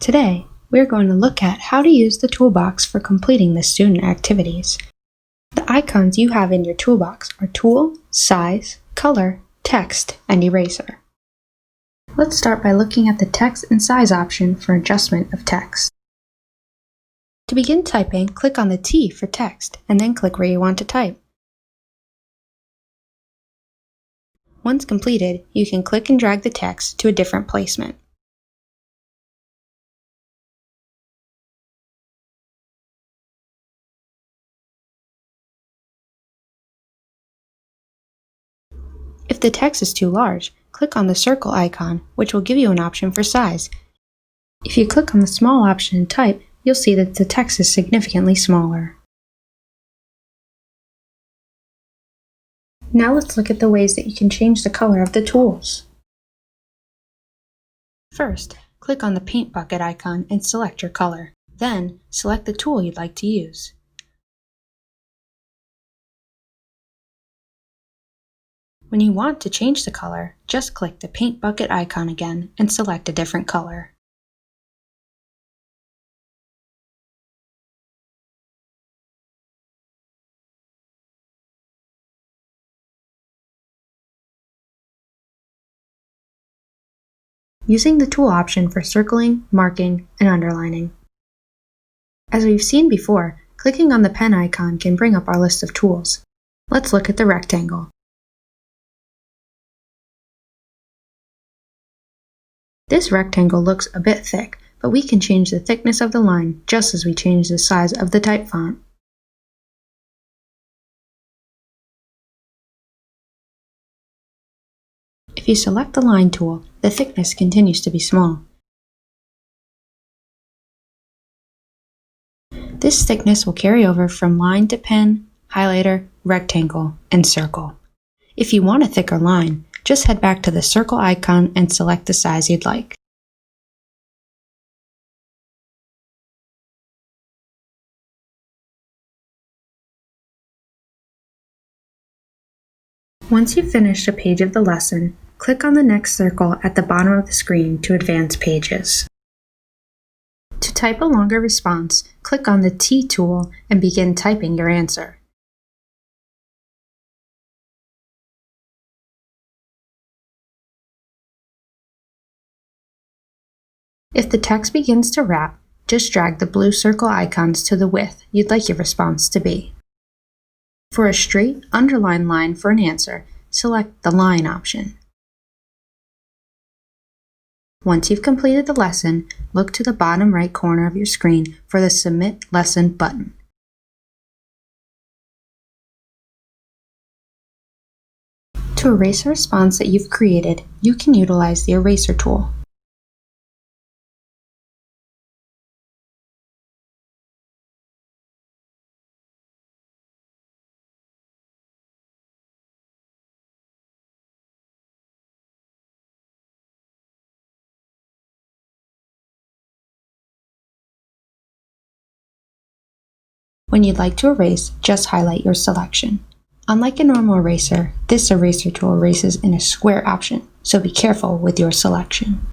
Today, we're going to look at how to use the toolbox for completing the student activities. The icons you have in your toolbox are Tool, Size, Color, Text, and Eraser. Let's start by looking at the Text and Size option for adjustment of text. To begin typing, click on the T for text, and then click where you want to type. Once completed, you can click and drag the text to a different placement. If the text is too large, click on the circle icon, which will give you an option for size. If you click on the small option and type, you'll see that the text is significantly smaller. Now let's look at the ways that you can change the color of the tools. First, click on the paint bucket icon and select your color. Then, select the tool you'd like to use. When you want to change the color, just click the paint bucket icon again and select a different color. Using the tool option for circling, marking, and underlining. As we've seen before, clicking on the pen icon can bring up our list of tools. Let's look at the rectangle. This rectangle looks a bit thick, but we can change the thickness of the line just as we change the size of the type font. If you select the line tool, the thickness continues to be small. This thickness will carry over from line to pen, highlighter, rectangle, and circle. If you want a thicker line, just head back to the circle icon and select the size you'd like. Once you've finished a page of the lesson, click on the next circle at the bottom of the screen to advance pages. To type a longer response, click on the T tool and begin typing your answer. If the text begins to wrap, just drag the blue circle icons to the width you'd like your response to be. For a straight, underlined line for an answer, select the Line option. Once you've completed the lesson, look to the bottom right corner of your screen for the Submit Lesson button. To erase a response that you've created, you can utilize the Eraser tool. When you'd like to erase, just highlight your selection. Unlike a normal eraser, this eraser tool erases in a square option, so be careful with your selection.